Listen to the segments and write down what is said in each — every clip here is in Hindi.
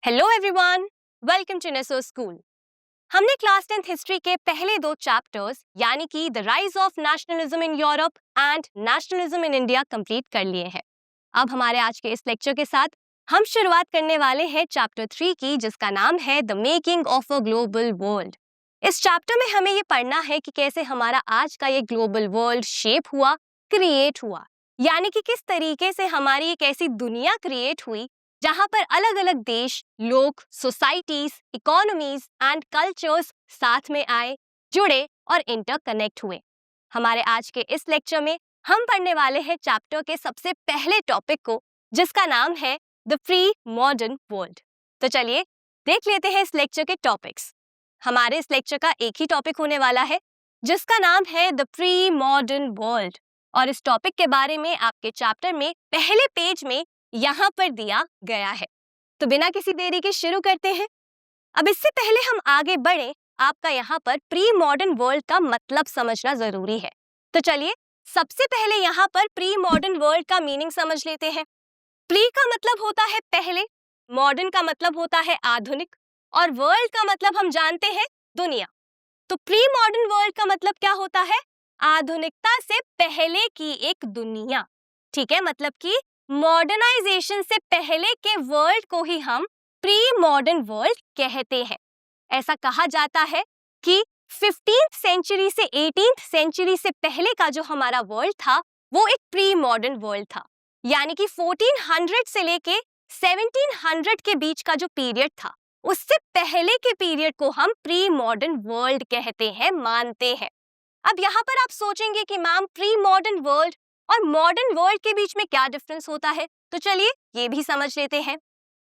Hello everyone, welcome to Neso school. हमने क्लास 10th हिस्ट्री के पहले दो चैप्टर्स यानी कि the rise of nationalism in Europe and nationalism in India complete कर लिए हैं। अब हमारे आज के इस लेक्चर के साथ हम शुरुआत करने वाले हैं चैप्टर 3 की, जिसका नाम है the making of a global world. इस चैप्टर में हमें ये पढ़ना है कि कैसे हमारा आज का ये ग्लोबल वर्ल्ड शेप हुआ, क्रिएट हुआ, यानी कि किस तरीके से हमारी एक ऐसी दुनिया क्रिएट हुई जहां पर अलग अलग देश, लोग, सोसाइटीज, इकोनॉमीज एंड कल्चर्स साथ में आए, जुड़े और इंटरकनेक्ट हुए। हमारे आज के इस लेक्चर में हम पढ़ने वाले हैं चैप्टर के सबसे पहले टॉपिक को, जिसका नाम है द प्री मॉडर्न वर्ल्ड। तो चलिए देख लेते हैं इस लेक्चर के टॉपिक्स। हमारे इस लेक्चर का एक ही टॉपिक होने वाला है, जिसका नाम है द प्री मॉडर्न वर्ल्ड, और इस टॉपिक के बारे में आपके चैप्टर में पहले पेज में यहाँ पर दिया गया है। तो बिना किसी देरी के शुरू करते हैं। अब इससे पहले हम आगे बढ़े, आपका यहाँ पर प्री मॉडर्न वर्ल्ड का मतलब समझना जरूरी है। तो चलिए सबसे पहले यहाँ पर प्री मॉडर्न वर्ल्ड का मीनिंग समझ लेते हैं। प्री का मतलब होता है पहले, मॉडर्न का मतलब होता है आधुनिक, और वर्ल्ड का मतलब हम जानते हैं दुनिया। तो प्री मॉडर्न वर्ल्ड का मतलब क्या होता है? आधुनिकता से पहले की एक दुनिया। ठीक है, मतलब कि मॉडर्नाइजेशन से पहले के वर्ल्ड को ही हम प्री मॉडर्न वर्ल्ड कहते हैं। ऐसा कहा जाता है कि 15th सेंचुरी से 18th सेंचुरी से पहले का जो हमारा वर्ल्ड था वो एक प्री मॉडर्न वर्ल्ड था, यानी कि 1400 से लेके 1700 के बीच का जो पीरियड था, उससे पहले के पीरियड को हम प्री मॉडर्न वर्ल्ड कहते हैं, मानते हैं। अब यहाँ पर आप सोचेंगे कि मैम प्री मॉडर्न वर्ल्ड और मॉडर्न वर्ल्ड के बीच में क्या डिफरेंस होता है, तो चलिए ये भी समझ लेते हैं।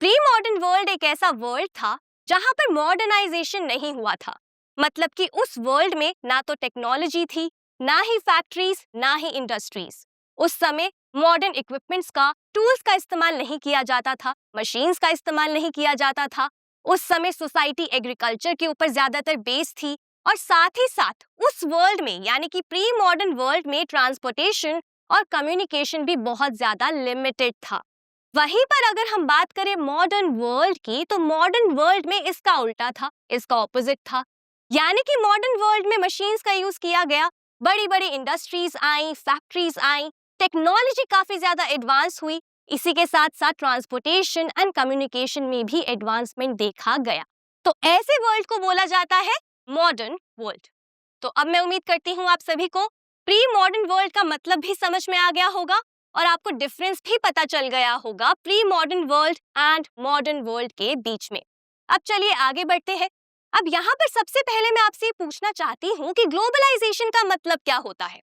प्री मॉडर्न वर्ल्ड एक ऐसा वर्ल्ड था जहां पर मॉडर्नाइजेशन नहीं हुआ था, मतलब कि उस वर्ल्ड में ना तो टेक्नोलॉजी थी, ना ही फैक्ट्रीज, ना ही इंडस्ट्रीज। उस समय मॉडर्न इक्विपमेंट्स का, टूल्स का इस्तेमाल नहीं किया जाता था, मशीन्स का इस्तेमाल नहीं किया जाता था। उस समय सोसाइटी एग्रीकल्चर के ऊपर ज्यादातर बेस्ड थी, और साथ ही साथ उस वर्ल्ड में यानी कि प्री मॉडर्न वर्ल्ड में ट्रांसपोर्टेशन और कम्युनिकेशन भी बहुत ज्यादा लिमिटेड था। वहीं पर अगर हम बात करें मॉडर्न वर्ल्ड की, तो मॉडर्न वर्ल्ड में इसका उल्टा था, इसका ऑपोजिट था। यानी कि मॉडर्न वर्ल्ड में मशीन्स का यूज किया गया, बड़ी बड़ी इंडस्ट्रीज आई, फैक्ट्रीज आई, टेक्नोलॉजी काफी ज्यादा एडवांस हुई, इसी के साथ साथ ट्रांसपोर्टेशन एंड कम्युनिकेशन में भी एडवांसमेंट देखा गया। तो ऐसे वर्ल्ड को बोला जाता है मॉडर्न वर्ल्ड। तो अब मैं उम्मीद करती हूँ आप सभी को प्री मॉडर्न वर्ल्ड का मतलब भी समझ में आ गया होगा, और आपको डिफरेंस भी पता चल गया होगा pre modern world and modern world के बीच में। अब चलिए आगे बढ़ते हैं। अब यहाँ पर सबसे पहले मैं आपसे पूछना चाहती हूँ कि ग्लोबलाइजेशन का मतलब क्या होता है।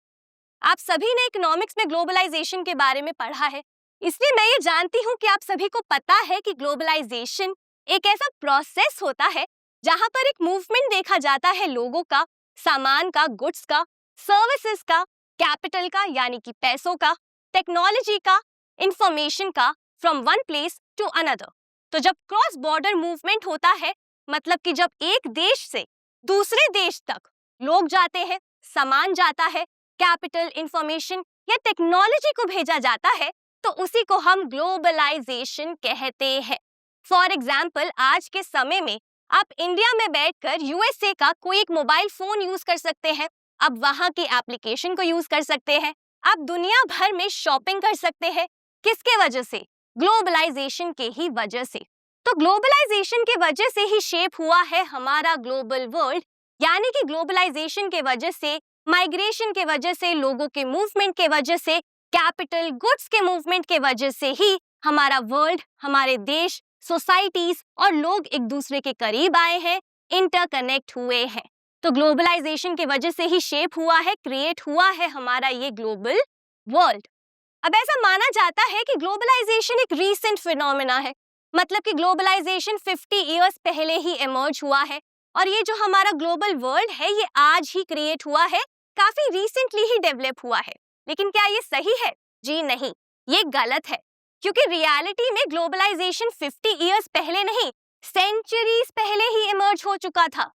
आप सभी ने इकोनॉमिक्स में ग्लोबलाइजेशन के बारे में पढ़ा है, इसलिए मैं ये जानती हूँ कि आप सभी को पता है कि ग्लोबलाइजेशन एक ऐसा प्रोसेस होता है जहाँ पर एक मूवमेंट देखा जाता है लोगों का, सामान का, गुड्स का, सर्विसेज का, कैपिटल का यानी कि पैसों का, टेक्नोलॉजी का, इंफॉर्मेशन का, from one place to another. तो जब क्रॉस बॉर्डर मूवमेंट होता है, मतलब कि जब एक देश से दूसरे देश तक लोग जाते हैं, सामान जाता है, कैपिटल, इंफॉर्मेशन या टेक्नोलॉजी को भेजा जाता है, तो उसी को हम ग्लोबलाइजेशन कहते हैं। फॉर एग्जाम्पल, आज के समय में आप इंडिया में बैठकर यूएसए का कोई एक मोबाइल फोन यूज कर सकते हैं, अब वहां की एप्लीकेशन को यूज कर सकते हैं, आप दुनिया भर में शॉपिंग कर सकते हैं। किसके वजह से? ग्लोबलाइजेशन के ही वजह से। तो ग्लोबलाइजेशन के वजह से ही शेप हुआ है हमारा ग्लोबल वर्ल्ड, यानी कि ग्लोबलाइजेशन के वजह से, माइग्रेशन के वजह से, लोगों के मूवमेंट के वजह से, कैपिटल, गुड्स के मूवमेंट के वजह से ही हमारा वर्ल्ड, हमारे देश, सोसाइटीज और लोग एक दूसरे के करीब आए हैं, इंटरकनेक्ट हुए हैं। तो ग्लोबलाइजेशन के वजह से ही शेप हुआ है, क्रिएट हुआ है हमारा ये ग्लोबल वर्ल्ड। अब ऐसा माना जाता है कि ग्लोबलाइजेशन एक रीसेंट फिनोमेना है, मतलब कि ग्लोबलाइजेशन 50 इयर्स पहले ही इमर्ज हुआ है, और ये जो हमारा ग्लोबल वर्ल्ड है ये आज ही क्रिएट हुआ है, काफी रिसेंटली ही डेवलप हुआ है। लेकिन क्या ये सही है? जी नहीं, ये गलत है, क्योंकि रियलिटी में ग्लोबलाइजेशन 50 इयर्स पहले नहीं, सेंचुरीज पहले ही इमर्ज हो चुका था।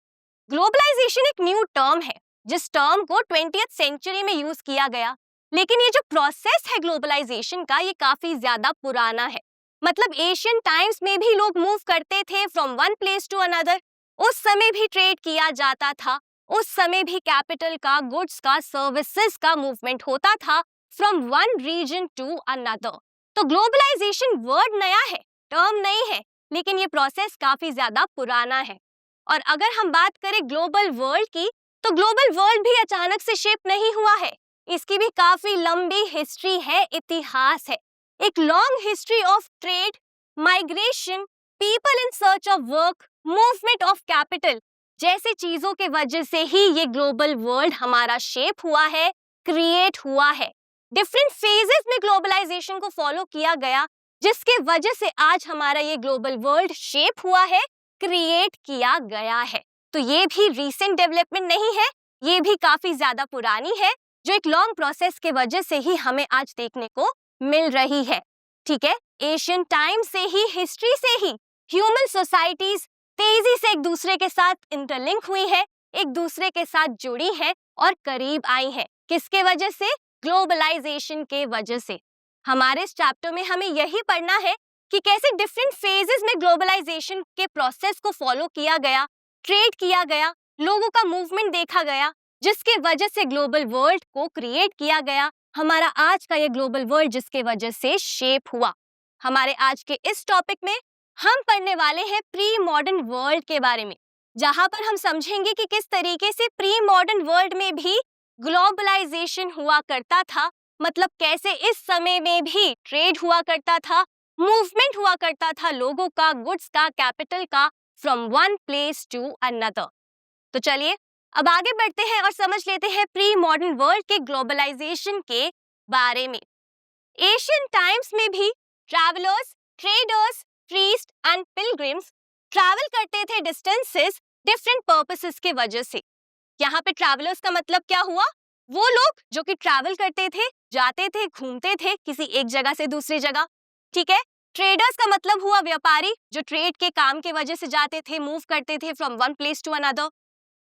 ग्लोबलाइजेशन एक न्यू टर्म है, जिस टर्म को 20th सेंचुरी में यूज किया गया, लेकिन ये जो प्रोसेस है ग्लोबलाइजेशन का, ये काफी ज्यादा पुराना है। मतलब एशियन टाइम्स में भी लोग मूव करते थे from one place to another. उस समय भी ट्रेड किया जाता था, उस समय भी कैपिटल का, गुड्स का, सर्विसेज का मूवमेंट होता था from one region to another. तो ग्लोबलाइजेशन वर्ड नया है, टर्म नहीं है, लेकिन ये प्रोसेस काफी ज्यादा पुराना है। और अगर हम बात करें ग्लोबल वर्ल्ड की, तो ग्लोबल वर्ल्ड भी अचानक से शेप नहीं हुआ है, इसकी भी काफी लंबी हिस्ट्री है, इतिहास है। एक long history of trade, migration, people in search of work, movement of capital जैसी चीजों के वजह से ही ये ग्लोबल वर्ल्ड हमारा शेप हुआ है, क्रिएट हुआ है। डिफरेंट फेजेस में ग्लोबलाइजेशन को फॉलो किया गया, जिसके वजह से आज हमारा ये ग्लोबल वर्ल्ड शेप हुआ है, क्रिएट किया गया है। तो ये भी रीसेंट डेवलपमेंट नहीं है, ये भी काफी ज्यादा पुरानी है, जो एक लॉन्ग प्रोसेस के वजह से ही हमें आज देखने को मिल रही है। ठीक है, एशियन टाइम से ही, हिस्ट्री से ही ह्यूमन सोसाइटीज तेजी से एक दूसरे के साथ इंटरलिंक हुई है, एक दूसरे के साथ जुड़ी है और करीब आई है। किसके वजह से? ग्लोबलाइजेशन के वजह से। हमारे इस चैप्टर में हमें यही पढ़ना है कि कैसे डिफरेंट फेजेस में ग्लोबलाइजेशन के प्रोसेस को फॉलो किया गया, ट्रेड किया गया, लोगों का मूवमेंट देखा गया, जिसके वजह से ग्लोबल वर्ल्ड को क्रिएट किया गया। हमारा आज का ये ग्लोबल वर्ल्ड जिसके वजह से शेप हुआ। हमारे आज के इस टॉपिक में हम पढ़ने वाले हैं प्री मॉडर्न वर्ल्ड के बारे में, जहां पर हम समझेंगे कि किस तरीके से प्री मॉडर्न वर्ल्ड में भी ग्लोबलाइजेशन हुआ करता था, मतलब कैसे इस समय में भी ट्रेड हुआ करता था, मूवमेंट हुआ करता था लोगों का, गुड्स का, कैपिटल का, from one place to another. तो चलिए अब आगे बढ़ते हैं और समझ लेते हैं प्री मॉडर्न वर्ल्ड के ग्लोबलाइजेशन के बारे में। एशियन टाइम्स में भी travellers, traders, priest and pilgrims travel करते थे डिस्टेंसेस डिफरेंट पर्पसेस के वजह से। यहाँ पे ट्रैवलर्स का मतलब क्या हुआ? वो लोग जो कि ट्रैवल करते थे, जाते थे, घूमते थे किसी एक जगह से दूसरी जगह। ठीक है, ट्रेडर्स का मतलब हुआ व्यापारी, जो ट्रेड के काम के वजह से जाते थे, मूव करते थे from one place to another.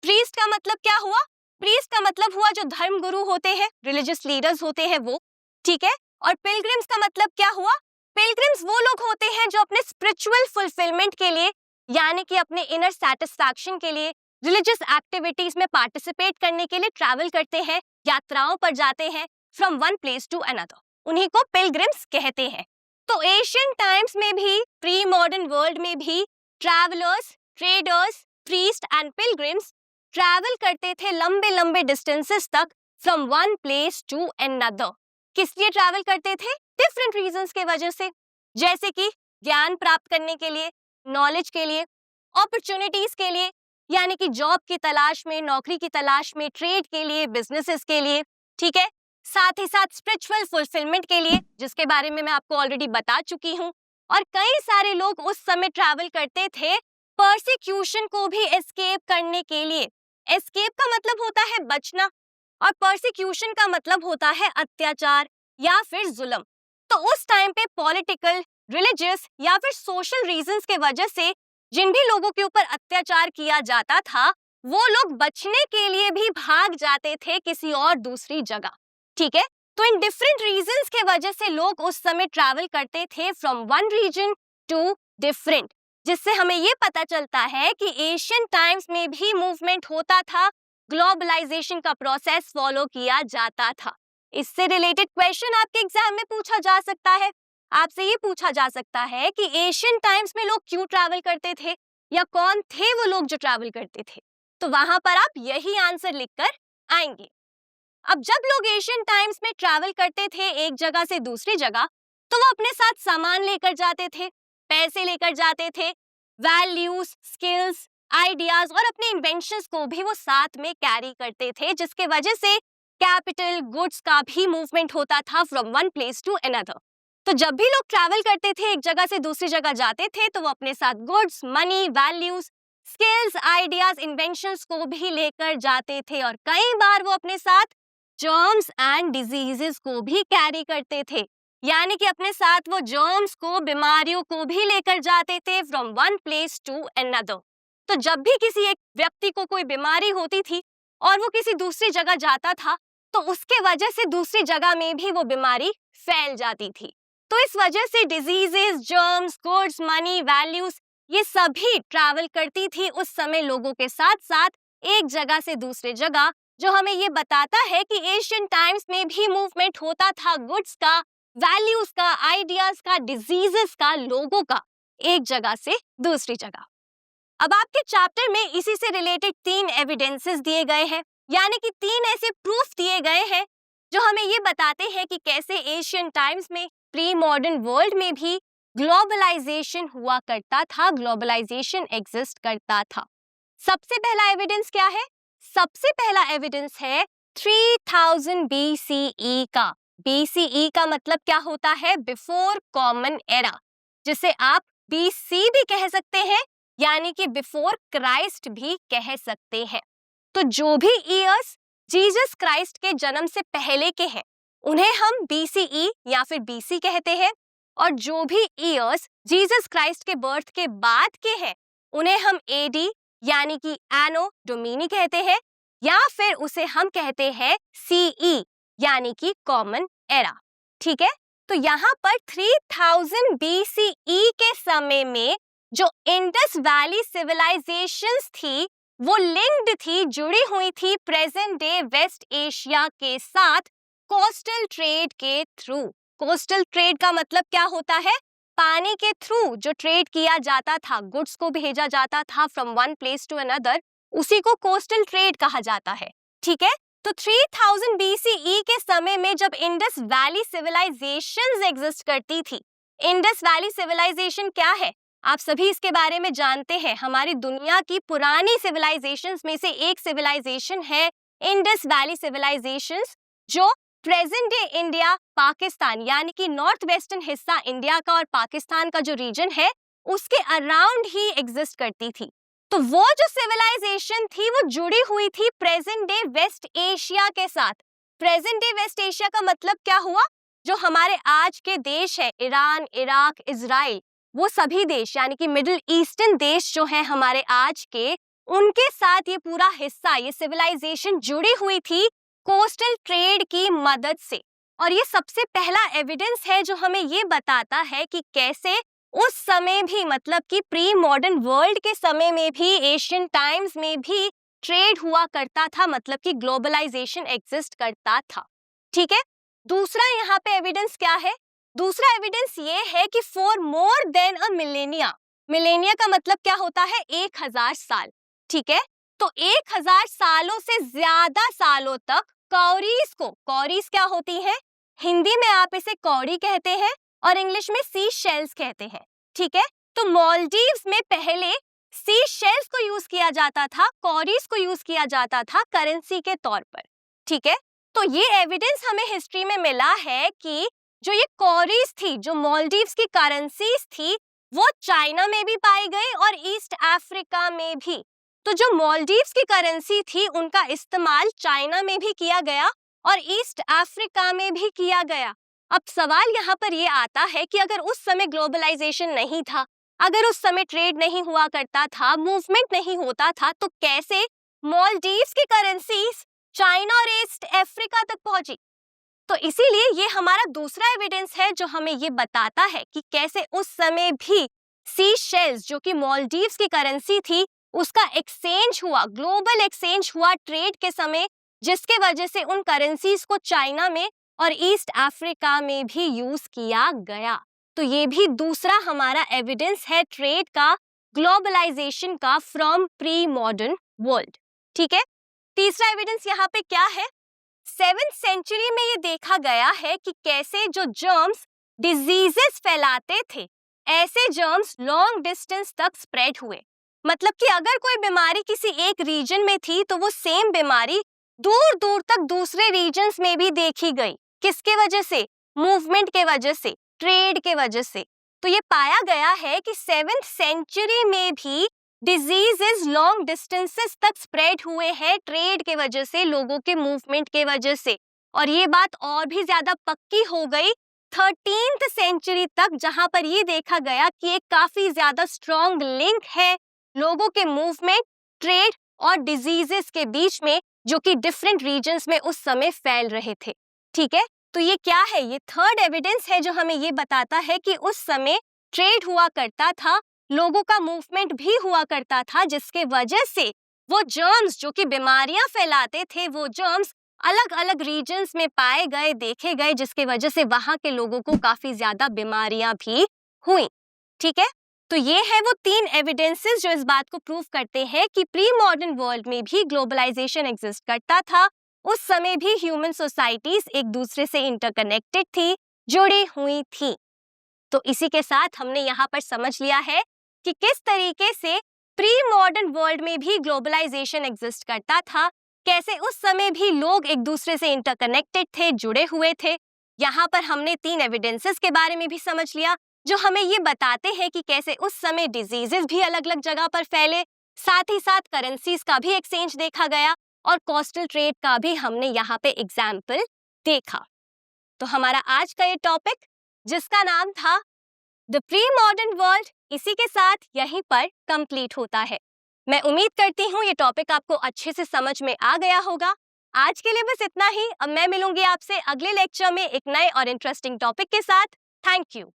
Priest का मतलब क्या हुआ? प्रीस्ट का मतलब हुआ जो धर्म गुरु होते हैं, रिलीजियस लीडर्स होते हैं वो। ठीक है, और पिलग्रिम्स का मतलब क्या हुआ? पिलग्रिम्स वो लोग होते हैं जो अपने स्पिरिचुअल फुलफिलमेंट के लिए, यानी कि अपने इनर सेटिस्फैक्शन के लिए, रिलीजियस एक्टिविटीज में पार्टिसिपेट करने के लिए ट्रैवल करते हैं, यात्राओं पर जाते हैं from one place to another. उन्हीं को पिलग्रिम्स कहते हैं। तो एशियन टाइम्स में भी, प्री मॉडर्न वर्ल्ड में भी travellers, traders, priest and pilgrims travel करते थे लंबे लंबे डिस्टेंसेस तक from one place to another. किस लिए ट्रैवल करते थे? डिफरेंट रीजंस के वजह से, जैसे कि ज्ञान प्राप्त करने के लिए, नॉलेज के लिए, अपॉर्चुनिटीज के लिए, यानी कि जॉब की तलाश में, नौकरी की तलाश में, ट्रेड के लिए, बिजनेसेस के लिए। ठीक है, साथ ही साथ स्पिरिचुअल फुलफिलमेंट के लिए, जिसके बारे में मैं आपको ऑलरेडी बता चुकी हूँ। और कई सारे लोग उस समय ट्रैवल करते थे परसिक्यूशन को भी एस्केप करने के लिए। एस्केप का मतलब होता है बचना, और परसिक्यूशन का मतलब होता है अत्याचार या फिर जुल्म। तो उस टाइम पे पॉलिटिकल, रिलीजियस या फिर सोशल रीजंस के वजह से जिन भी लोगों के ऊपर अत्याचार किया जाता था, वो लोग बचने के लिए भी भाग जाते थे किसी और दूसरी जगह। ठीक है, तो इन डिफरेंट रीजंस के वजह से लोग उस समय ट्रैवल करते थे from one region to different, जिससे हमें ये पता चलता है कि एशियन टाइम्स में भी मूवमेंट होता था, ग्लोबलाइजेशन का प्रोसेस फॉलो किया जाता था। इससे रिलेटेड क्वेश्चन आपके एग्जाम में पूछा जा सकता है। आपसे ये पूछा जा सकता है कि एशियन टाइम्स में लोग क्यों ट्रैवल करते थे, या कौन थे वो लोग जो ट्रैवल करते थे। तो वहां पर आप यही आंसर लिखकर आएंगे। अब जब लोग एशियन टाइम्स में ट्रैवल करते थे एक जगह से दूसरी जगह, तो वो अपने साथ सामान लेकर जाते थे, पैसे लेकर जाते थे, वैल्यूज, स्किल्स, आइडियाज और अपने इन्वेंशंस को भी वो साथ में कैरी करते थे, जिसके वजह से कैपिटल, गुड्स का भी मूवमेंट होता था from one place to another. तो जब भी लोग ट्रैवल करते थे, एक जगह से दूसरी जगह जाते थे, तो वो अपने साथ goods, money, values, skills, ideas, inventions को भी लेकर जाते थे, और कई बार वो अपने साथ जर्म्स एंड डिजीजेस को भी कैरी करते थे, यानी कि अपने साथ वो जर्म्स को, बीमारियों को भी लेकर जाते थे from one place to another. तो जब भी किसी एक व्यक्ति को कोई बीमारी होती थी और वो किसी दूसरी जगह जाता था, तो उसके वजह से दूसरी जगह में भी वो बीमारी फैल जाती थी। तो इस वजह से diseases, germs, goods, money, values ये सभी ट्रैवल करती थी उस समय लोगों के साथ साथ एक जगह से दूसरे जगह, जो हमें ये बताता है कि एशियन टाइम्स में भी मूवमेंट होता था गुड्स का, वैल्यूज का, आइडियाज का, डिजीजेस का, लोगों का, एक जगह से दूसरी जगह। अब आपके चैप्टर में इसी से रिलेटेड 3 एविडेंसेस दिए गए हैं, यानी कि 3 ऐसे प्रूफ दिए गए हैं जो हमें ये बताते हैं कि कैसे एशियन टाइम्स में, प्री मॉडर्न वर्ल्ड में भी ग्लोबलाइजेशन हुआ करता था, ग्लोबलाइजेशन एग्जिस्ट करता था। सबसे पहला एविडेंस क्या है? सबसे पहला एविडेंस है 3000 BCE का। BCE का मतलब क्या होता है? बिफोर कॉमन एरा, जिसे आप BC भी कह सकते हैं, यानी कि बिफोर क्राइस्ट भी कह सकते हैं। तो जो भी ईयर्स जीसस क्राइस्ट के जन्म से पहले के हैं उन्हें हम BCE या फिर BC कहते हैं, और जो भी ईयर्स जीसस क्राइस्ट के बर्थ के बाद के हैं उन्हें हम AD यानी कि एनो डोमिनी कहते हैं, या फिर उसे हम कहते हैं CE यानी कि कॉमन एरा। ठीक है, तो यहाँ पर 3000 BCE के समय में जो इंडस वैली सिविलाइजेशंस थी वो लिंक्ड थी, जुड़ी हुई थी प्रेजेंट डे वेस्ट एशिया के साथ कोस्टल ट्रेड के थ्रू। कोस्टल ट्रेड का मतलब क्या होता है? पानी के थ्रू जो ट्रेड किया जाता था, गुड्स को भेजा जाता था from one place to another, उसी को कोस्टल ट्रेड कहा जाता है। ठीक है, तो 3000 BCE के समय में जब इंडस वैली सिविलाइजेशंस एग्जिस्ट करती थी, इंडस वैली सिविलाइजेशन क्या है आप सभी इसके बारे में जानते हैं। हमारी दुनिया की पुरानी सिविलाइजेशंस में से एक सिविलाइजेशन है इंडस वैली सिविलाइजेशंस, जो प्रेजेंट डे इंडिया, पाकिस्तान यानी कि नॉर्थ वेस्टर्न हिस्सा इंडिया का और पाकिस्तान का जो रीजन है उसके अराउंड ही एग्जिस्ट करती थी। तो वो जो सिविलाइजेशन थी वो जुड़ी हुई थी प्रेजेंट डे वेस्ट एशिया के साथ। प्रेजेंट डे वेस्ट एशिया का मतलब क्या हुआ? जो हमारे आज के देश है, ईरान, इराक, इजराइल, वो सभी देश यानी कि मिडिल ईस्टर्न देश जो हैं हमारे आज के, उनके साथ ये पूरा हिस्सा, ये सिविलाइजेशन जुड़ी हुई थी कोस्टल ट्रेड की मदद से। और ये सबसे पहला एविडेंस है जो हमें ये बताता है कि कैसे उस समय भी, मतलब कि प्री मॉडर्न वर्ल्ड के समय में भी, एशियन टाइम्स में भी ट्रेड हुआ करता था, मतलब कि ग्लोबलाइजेशन एग्जिस्ट करता था। ठीक है, दूसरा यहाँ पे एविडेंस क्या है? दूसरा एविडेंस ये है कि for more than a millennia, millennia का मतलब क्या होता है? 1000 साल। ठीक है, तो 1000 सालों से ज्यादा सालों तक कौरीज को, कौरीज क्या होती है? हिंदी में आप इसे कौड़ी कहते हैं और इंग्लिश में सी शेल्स कहते हैं। ठीक है, तो मालदीव्स में पहले सी शेल्स को यूज किया जाता था, कौरीज को यूज किया जाता था करेंसी के तौर पर। ठीक है, तो ये एविडेंस हमें हिस्ट्री में मिला है कि जो ये कौरीज थी, जो मालदीव्स की करेंसीज थी, वो चाइना में भी पाई गई और ईस्ट अफ्रीका में भी। तो जो मालदीव्स की करेंसी थी उनका इस्तेमाल चाइना में भी किया गया और ईस्ट अफ्रीका में भी किया गया। अब सवाल यहाँ पर ये आता है कि अगर उस समय ग्लोबलाइजेशन नहीं था, अगर उस समय ट्रेड नहीं हुआ करता था, मूवमेंट नहीं होता था, तो कैसे मालदीव्स की करेंसीज चाइना और ईस्ट अफ्रीका तक पहुंची? तो इसीलिए ये हमारा दूसरा एविडेंस है जो हमें ये बताता है कि कैसे उस समय भी सी शेल्स, जो कि मालदीव्स की करेंसी थी, उसका एक्सचेंज हुआ, ग्लोबल एक्सचेंज हुआ ट्रेड के समय, जिसके वजह से उन करेंसीज को चाइना में और ईस्ट अफ्रीका में भी यूज किया गया। तो ये भी दूसरा हमारा एविडेंस है ट्रेड का, ग्लोबलाइजेशन का फ्रॉम प्री मॉडर्न वर्ल्ड। ठीक है, तीसरा एविडेंस यहाँ पे क्या है? 7th सेंचुरी में ये देखा गया है कि कैसे जो जर्म्स डिजीजेस फैलाते थे, ऐसे जर्म्स लॉन्ग डिस्टेंस तक स्प्रेड हुए। मतलब कि अगर कोई बीमारी किसी एक रीजन में थी तो वो सेम बीमारी दूर दूर तक दूसरे रीजन्स में भी देखी गई। किसके वजह से? मूवमेंट के वजह से, ट्रेड के वजह से। तो ये पाया गया है कि 7th सेंचुरी में भी डिजीजेस लॉन्ग डिस्टेंसेस तक स्प्रेड हुए हैं ट्रेड के वजह से, लोगों के मूवमेंट के वजह से। और ये बात और भी ज्यादा पक्की हो गई 13th सेंचुरी तक, जहां पर ये देखा गया कि एक काफी ज्यादा स्ट्रॉन्ग लिंक है लोगों के मूवमेंट, ट्रेड और डिजीजेस के बीच में, जो कि डिफरेंट रीजन्स में उस समय फैल रहे थे। ठीक है, तो ये क्या है? ये थर्ड एविडेंस है जो हमें ये बताता है कि उस समय ट्रेड हुआ करता था, लोगों का मूवमेंट भी हुआ करता था, जिसके वजह से वो जर्म्स जो कि बीमारियां फैलाते थे, वो जर्म्स अलग अलग रीजन्स में पाए गए, देखे गए, जिसके वजह से वहां के लोगों को काफी ज्यादा बीमारियां भी हुई। ठीक है, तो ये है वो 3 एविडेंसेस जो इस बात को प्रूव करते हैं कि प्री मॉडर्न वर्ल्ड में भी ग्लोबलाइजेशन एग्जिस्ट करता था। उस समय भी ह्यूमन सोसाइटीज एक दूसरे से इंटरकनेक्टेड थी, जुड़ी हुई थी। तो इसी के साथ हमने यहाँ पर समझ लिया है कि किस तरीके से प्री मॉडर्न वर्ल्ड में भी ग्लोबलाइजेशन एग्जिस्ट करता था, कैसे उस समय भी लोग एक दूसरे से इंटरकनेक्टेड थे, जुड़े हुए थे। यहाँ पर हमने 3 एविडेंसेस के बारे में भी समझ लिया जो हमें ये बताते हैं कि कैसे उस समय डिजीजेस भी अलग अलग जगह पर फैले, साथ ही साथ करेंसीज का भी एक्सचेंज देखा गया और कोस्टल ट्रेड का भी हमने यहाँ पे एग्जाम्पल देखा। तो हमारा आज का ये टॉपिक जिसका नाम था द प्री मॉडर्न वर्ल्ड, इसी के साथ यहीं पर कंप्लीट होता है। मैं उम्मीद करती हूँ ये टॉपिक आपको अच्छे से समझ में आ गया होगा। आज के लिए बस इतना ही। अब मैं मिलूंगी आपसे अगले लेक्चर में एक नए और इंटरेस्टिंग टॉपिक के साथ। Thank you.